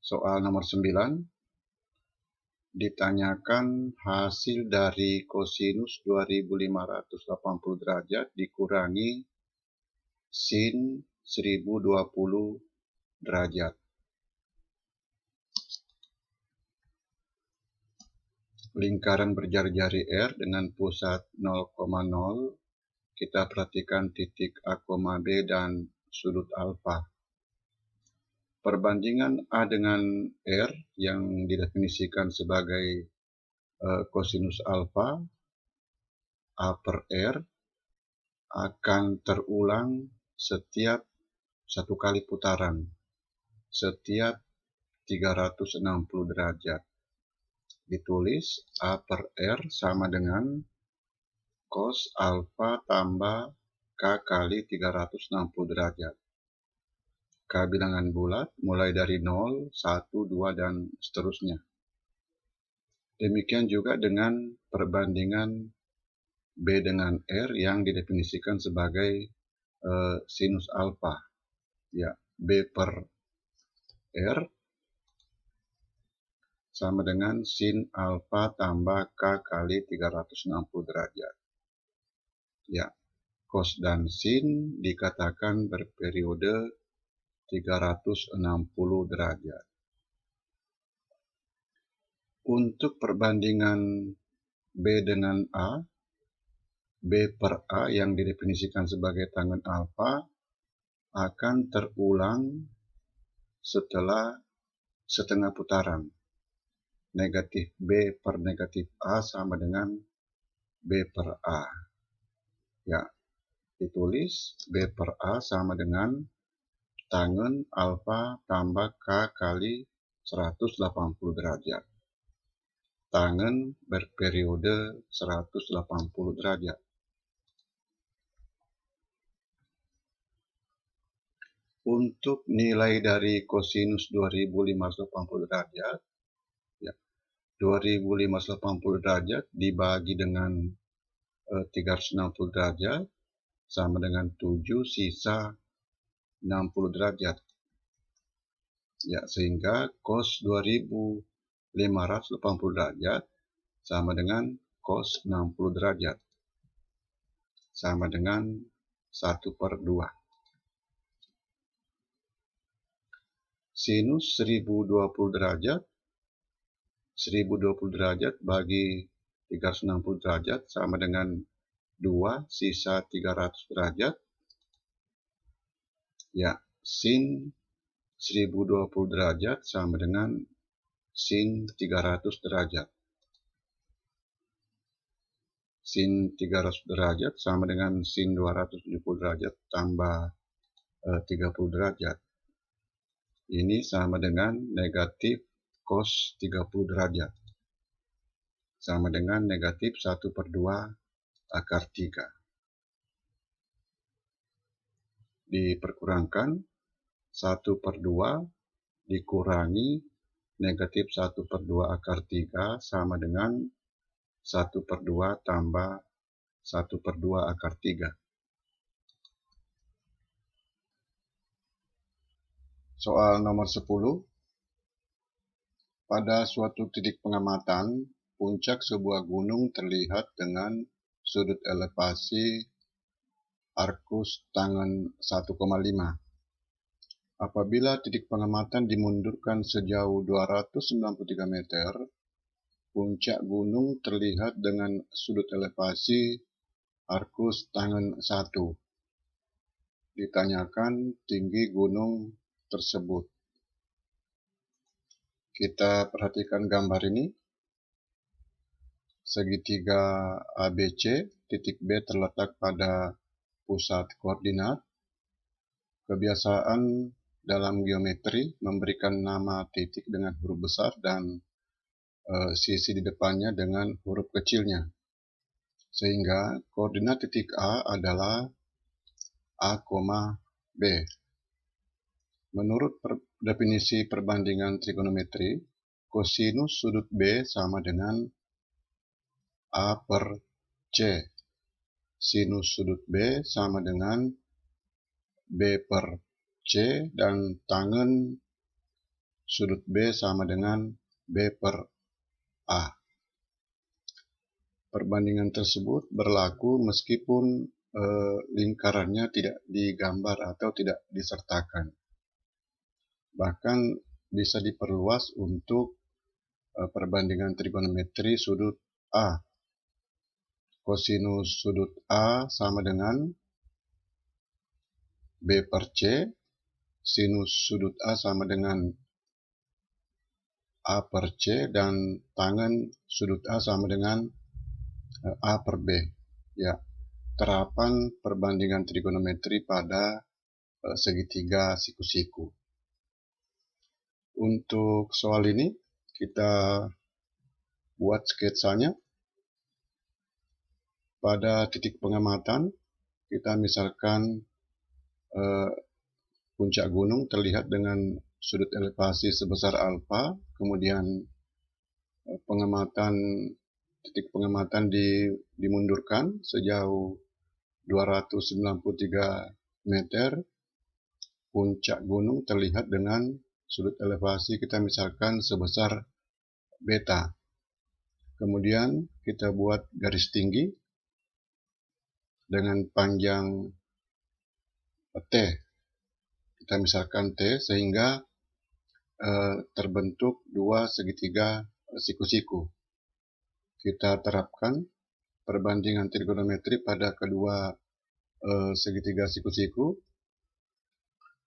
Soal nomor 9, ditanyakan hasil dari kosinus 2580 derajat dikurangi sin 1020 derajat. Lingkaran berjari-jari R dengan pusat 0,0, kita perhatikan titik A, B dan sudut alfa. Perbandingan A dengan R yang didefinisikan sebagai kosinus alfa A per R akan terulang setiap satu kali putaran, setiap 360 derajat. Ditulis A per R sama dengan cos alfa tambah K kali 360 derajat. K bilangan bulat mulai dari 0, 1, 2, dan seterusnya. Demikian juga dengan perbandingan B dengan R yang didefinisikan sebagai sinus alfa. Ya, B per R sama dengan sin alfa tambah K kali 360 derajat. Ya, cos dan sin dikatakan berperiode 360 derajat. Untuk perbandingan B dengan A, B per A yang didefinisikan sebagai tangen alfa akan terulang setelah setengah putaran. Negatif B per negatif A sama dengan B per A. Ya, ditulis B per A sama dengan tangen alfa tambah K kali 180 derajat. Tangen berperiode 180 derajat. Untuk nilai dari kosinus 2580 derajat, ya, 2580 derajat dibagi dengan 360 derajat sama dengan 7 sisa 60 derajat. Ya, sehingga cos 2580 derajat sama dengan cos 60 derajat. Sama dengan 1/2. Sinus 1020 derajat, 1020 derajat bagi 360 derajat sama dengan 2 sisa 300 derajat. Ya, sin 1020 derajat sama dengan sin 300 derajat. Sin 300 derajat sama dengan sin 270 derajat tambah 30 derajat. Ini sama dengan negatif cos 30 derajat. Sama dengan negatif 1/2 akar 3. Diperkurangkan 1/2 dikurangi negatif 1/2 akar 3 sama dengan 1/2 tambah 1/2 akar 3. Soal nomor 10. Pada suatu titik pengamatan, puncak sebuah gunung terlihat dengan sudut elevasi arcus tangen 1,5. Apabila titik pengamatan dimundurkan sejauh 293 meter, puncak gunung terlihat dengan sudut elevasi arcus tangen 1. Ditanyakan tinggi gunung tersebut. Kita perhatikan gambar ini. Segitiga ABC, titik B terletak pada pusat koordinat. Kebiasaan dalam geometri memberikan nama titik dengan huruf besar dan sisi di depannya dengan huruf kecilnya. Sehingga koordinat titik A adalah A, B. Menurut definisi perbandingan trigonometri, kosinus sudut B sama dengan A per C. Sinus sudut B sama dengan B per C dan tangen sudut B sama dengan B per A. Perbandingan tersebut berlaku meskipun lingkarannya tidak digambar atau tidak disertakan. Bahkan bisa diperluas untuk perbandingan trigonometri sudut A. Kosinus sudut A sama dengan B per C, sinus sudut A sama dengan A per C, dan tangen sudut A sama dengan A per B. Ya, terapan perbandingan trigonometri pada segitiga siku-siku. Untuk soal ini kita buat sketsanya. Pada titik pengamatan kita misalkan puncak gunung terlihat dengan sudut elevasi sebesar alfa, kemudian titik pengamatan dimundurkan sejauh 293 meter. Puncak gunung terlihat dengan sudut elevasi kita misalkan sebesar beta. Kemudian kita buat garis tinggi dengan panjang T. Kita misalkan T sehingga terbentuk dua segitiga siku-siku. Kita terapkan perbandingan trigonometri pada kedua segitiga siku-siku.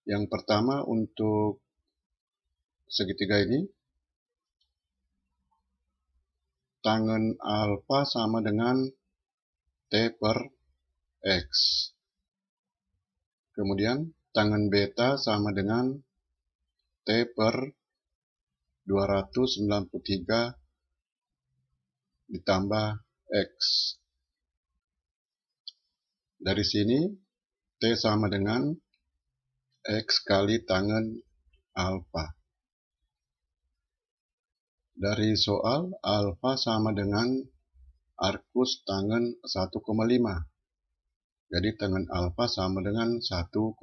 Yang pertama untuk segitiga ini, tangen alfa sama dengan T per X. Kemudian tangen beta sama dengan T per 293 ditambah X. Dari sini T sama dengan X kali tangen alfa. Dari soal, alfa sama dengan arcus tangen 1,5. Jadi tangen alfa sama dengan 1,5.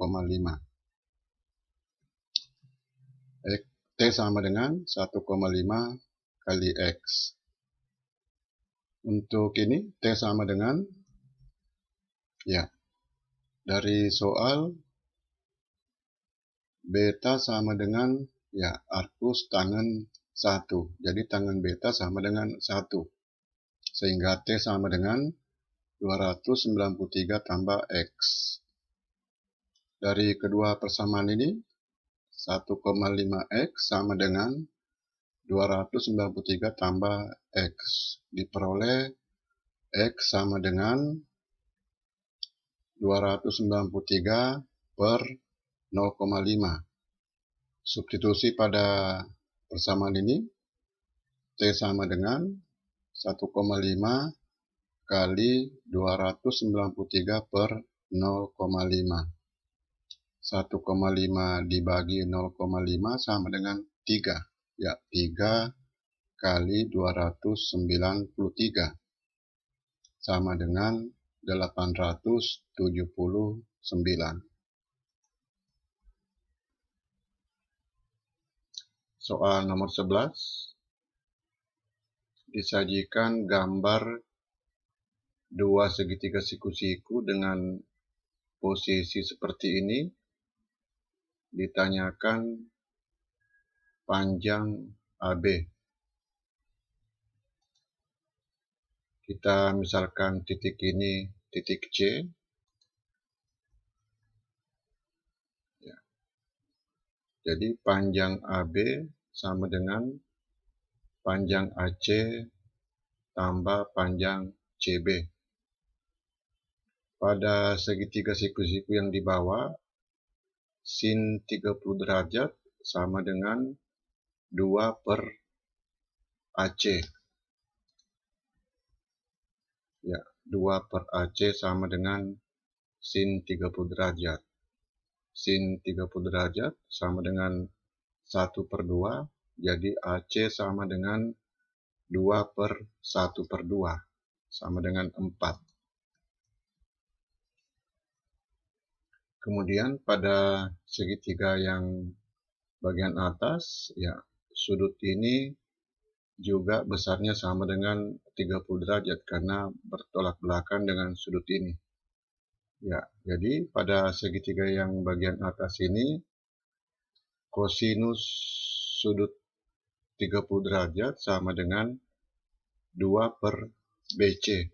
T sama dengan 1,5 kali X. Untuk ini T sama dengan, ya, dari soal beta sama dengan, ya, arcus tangen 1. Jadi tangen beta sama dengan 1. Sehingga T sama dengan 293 tambah X. Dari kedua persamaan ini, 1,5X sama dengan 293 tambah X. Diperoleh X sama dengan 293 per 0,5. Substitusi pada persamaan ini, T sama dengan 1,5 kali 293 per 0,5. 1,5 dibagi 0,5 sama dengan 3. Ya, 3 kali 293 sama dengan 879. Soal nomor 11. Disajikan gambar dua segitiga siku-siku dengan posisi seperti ini. Ditanyakan panjang AB. Kita misalkan titik ini titik C. Ya. Jadi panjang AB sama dengan panjang AC tambah panjang CB. Pada segitiga siku-siku yang di bawah, sin 30 derajat sama dengan 2 per AC. Ya, 2 per AC sama dengan sin 30 derajat. Sin 30 derajat sama dengan 1 per 2, jadi AC sama dengan 2 per 1 per 2, sama dengan 4. Kemudian pada segitiga yang bagian atas, ya sudut ini juga besarnya sama dengan 30 derajat karena bertolak belakang dengan sudut ini. Ya, jadi pada segitiga yang bagian atas ini kosinus sudut 30 derajat sama dengan 2 per BC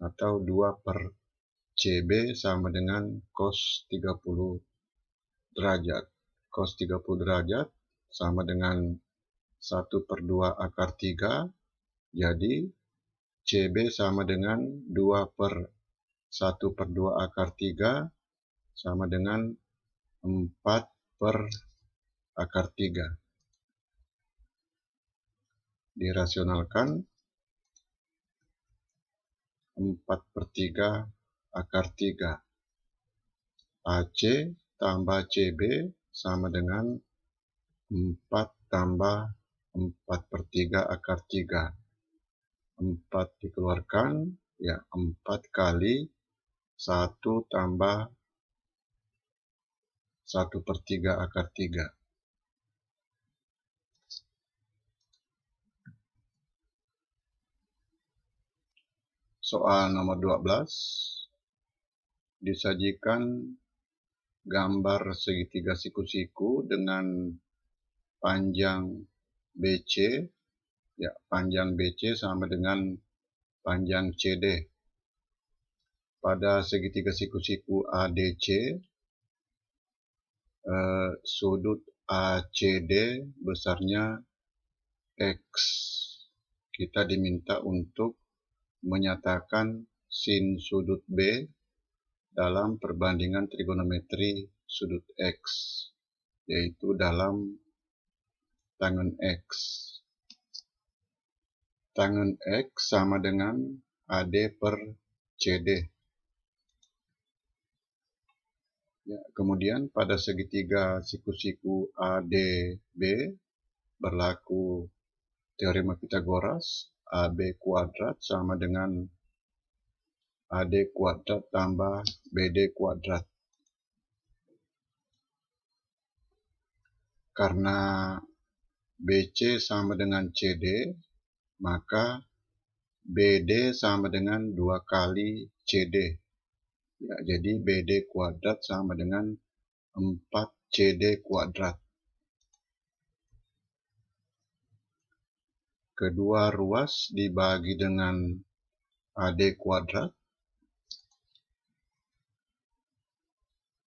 atau 2 per CB sama dengan cos 30 derajat. Cos 30 derajat sama dengan 1 per 2 akar 3, jadi CB sama dengan 2 per 1 per 2 akar 3 sama dengan 4 per akar 3. Dirasionalkan 4 per 3 akar 3. AC tambah CB sama dengan 4 tambah 4 per 3 akar 3. 4 dikeluarkan, ya 4 kali 1 tambah 1 per 3 akar 3. Soal nomor 12. Disajikan gambar segitiga siku-siku dengan panjang BC. Ya, panjang BC sama dengan panjang CD. Pada segitiga siku-siku ADC, sudut ACD besarnya X. Kita diminta untuk menyatakan sin sudut B dalam perbandingan trigonometri sudut X, yaitu dalam tangen X. Tangen X sama dengan AD per CD. Ya, kemudian pada segitiga siku-siku ADB berlaku teorema Pythagoras. AB kuadrat sama dengan AD kuadrat tambah BD kuadrat. Karena BC sama dengan CD, maka BD sama dengan 2 kali CD. Ya, jadi BD kuadrat sama dengan 4 CD kuadrat. Kedua ruas dibagi dengan AD kuadrat.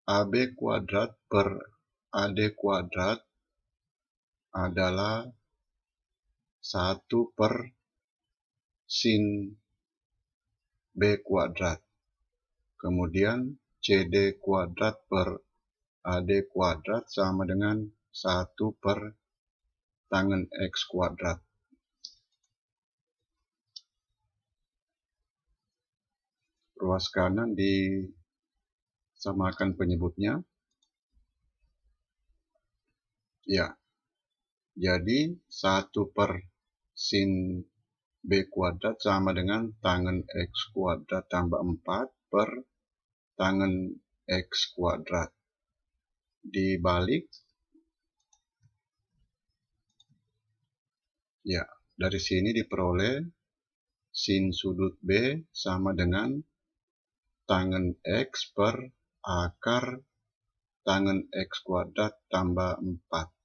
AB kuadrat per AD kuadrat adalah 1 per sin B kuadrat. Kemudian CD kuadrat per AD kuadrat sama dengan 1 per tangen X kuadrat. Ruas kanan disamakan penyebutnya. Ya, jadi 1 per sin B kuadrat sama dengan tangen X kuadrat tambah 4 per tangen X kuadrat. Dibalik, ya, dari sini diperoleh sin sudut B sama dengan tangen X per akar tangen X kuadrat tambah 4.